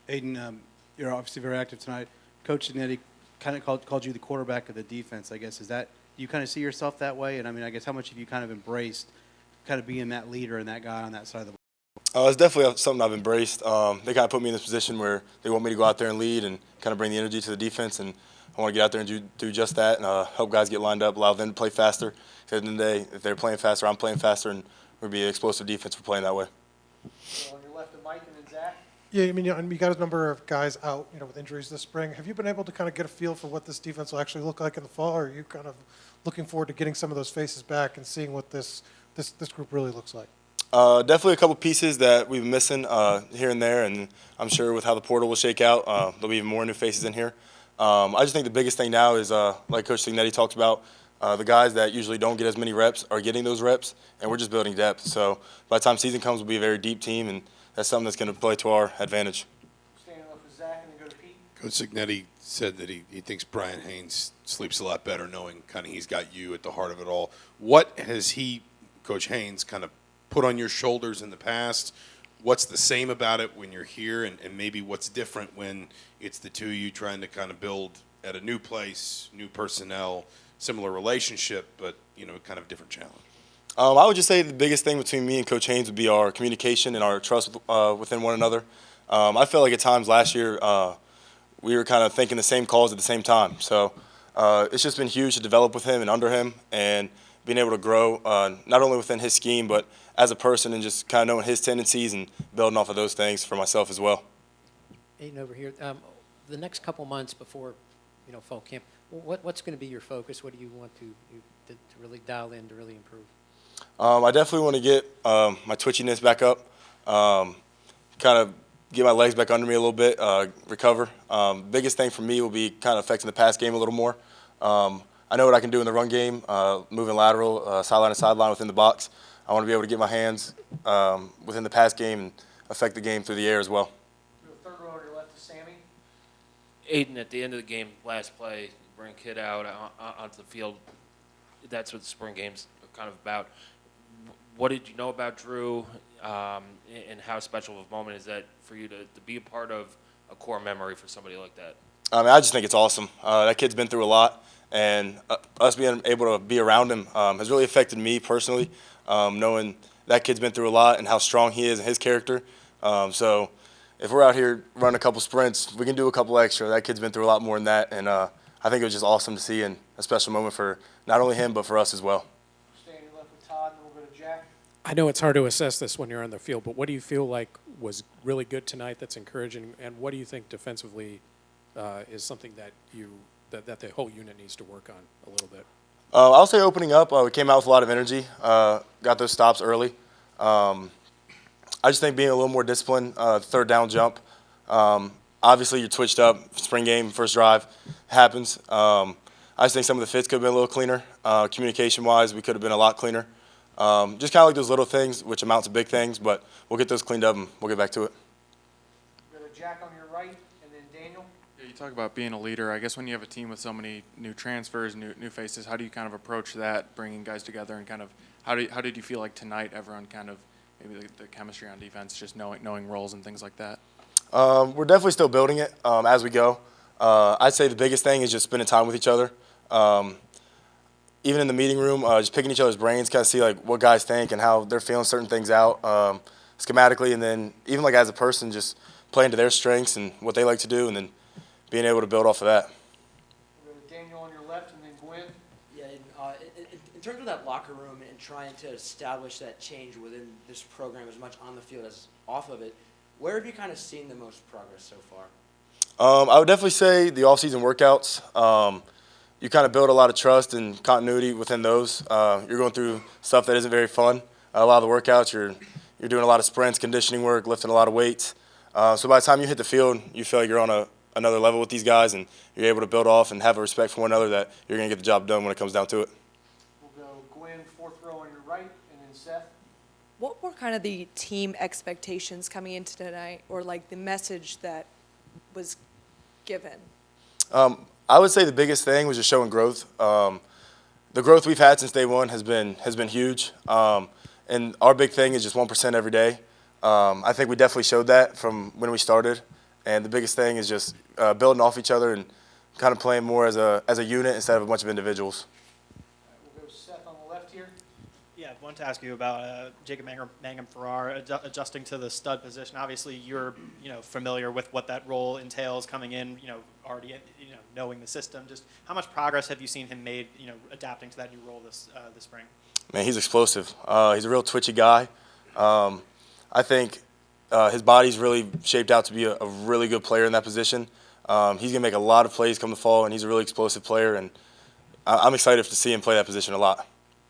Aiden, you're obviously very active tonight. Coach Signetti kind of called you the quarterback of the defense, I guess. Is that, do you kind of see yourself that way? And I mean, I guess how much have you kind of embraced kind of being that leader and that guy on that side of the ball? It's definitely something I've embraced. They kind of put me in this position where they want me to go out there and lead and kind of bring the energy to the defense. And I want to get out there and do just that and help guys get lined up, allow them to play faster. At the end of the day, if they're playing faster, I'm playing faster, and we'll be an explosive defense for playing that way. So on your left of Mike and then Zach. Yeah, I mean, you got a number of guys out, with injuries this spring. Have you been able to kind of get a feel for what this defense will actually look like in the fall, or are you kind of looking forward to getting some of those faces back and seeing what this group really looks like? Definitely a couple pieces that we've been missing here and there, and I'm sure with how the portal will shake out, there'll be even more new faces in here. I just think the biggest thing now is, like Coach Signetti talked about, the guys that usually don't get as many reps are getting those reps, and we're just building depth. So by the time season comes, we'll be a very deep team, and that's something that's going to play to our advantage. Standing up with Zach and then go to Pete. Coach Signetti said that he thinks Brian Haynes sleeps a lot better knowing kind of he's got you at the heart of it all. What has he, Coach Haynes, kind of put on your shoulders in the past? What's the same about it when you're here, and maybe what's different when it's the two of you trying to kind of build at a new place, new personnel, similar relationship, but, kind of different challenge? I would just say the biggest thing between me and Coach Haynes would be our communication and our trust within one another. I felt like at times last year we were kind of thinking the same calls at the same time. So it's just been huge to develop with him and under him, and being able to grow not only within his scheme but as a person, and just kind of knowing his tendencies and building off of those things for myself as well. Aiden over here. The next couple months before, fall camp, what's going to be your focus? What do you want to really dial in to really improve? I definitely want to get my twitchiness back up, kind of get my legs back under me a little bit, recover. Biggest thing for me will be kind of affecting the pass game a little more. I know what I can do in the run game, moving lateral, sideline to sideline within the box. I want to be able to get my hands within the pass game and affect the game through the air as well. The third row on your left is Sammy. Aiden, at the end of the game, last play, you bring a kid out onto the field. That's what the spring game's kind of about. What did you know about Drew, and how special of a moment is that for you to be a part of a core memory for somebody like that? I just think it's awesome. That kid's been through a lot, and us being able to be around him has really affected me personally, knowing that kid's been through a lot and how strong he is and his character. So if we're out here running a couple sprints, we can do a couple extra. That kid's been through a lot more than that, and I think it was just awesome to see, and a special moment for not only him but for us as well. Standing left with Todd, and then we'll go to Jack. I know it's hard to assess this when you're on the field, but what do you feel like was really good tonight that's encouraging, and what do you think defensively is something that that the whole unit needs to work on a little bit? I'll say opening up, we came out with a lot of energy, got those stops early. I just think being a little more disciplined, third down jump. Obviously, you're twitched up, spring game, first drive, happens. I just think some of the fits could have been a little cleaner. Communication-wise, we could have been a lot cleaner. Just kind of like those little things, which amount to big things, but we'll get those cleaned up and we'll get back to it. We'll go to Jack on your right, and then Daniel. Yeah, you talk about being a leader. I guess when you have a team with so many new transfers, new faces, how do you kind of approach that, bringing guys together, and kind of how did you feel like tonight? Everyone kind of maybe the chemistry on defense, just knowing roles and things like that. We're definitely still building it as we go. I'd say the biggest thing is just spending time with each other. Even in the meeting room, just picking each other's brains, kind of see like what guys think and how they're feeling certain things out schematically, and then even like as a person, just playing to their strengths and what they like to do, and then being able to build off of that. We'll go to Daniel on your left, and then Gwen. Yeah, in terms of that locker room and trying to establish that change within this program as much on the field as off of it, where have you kind of seen the most progress so far? I would definitely say the off-season workouts. You kind of build a lot of trust and continuity within those. You're going through stuff that isn't very fun. A lot of the workouts, you're doing a lot of sprints, conditioning work, lifting a lot of weights. So by the time you hit the field, you feel like you're on another level with these guys, and you're able to build off and have a respect for one another that you're going to get the job done when it comes down to it. We'll go Gwen, fourth row on your right, and then Seth. What were kind of the team expectations coming into tonight, or like the message that was given? I would say the biggest thing was just showing growth. The growth we've had since day one has been huge, and our big thing is just 1% every day. I think we definitely showed that from when we started, And the biggest thing is just building off each other and kind of playing more as a unit instead of a bunch of individuals. We'll go Seth on the left here. Yeah, I wanted to ask you about Jacob Mangum-Farrar adjusting to the stud position. Obviously, you're familiar with what that role entails coming in, already knowing the system. Just how much progress have you seen him made, adapting to that new role this spring? Man, he's explosive. He's a real twitchy guy. I think his body's really shaped out to be a really good player in that position. He's gonna make a lot of plays come the fall, and he's a really explosive player. And I'm excited to see him play that position a lot.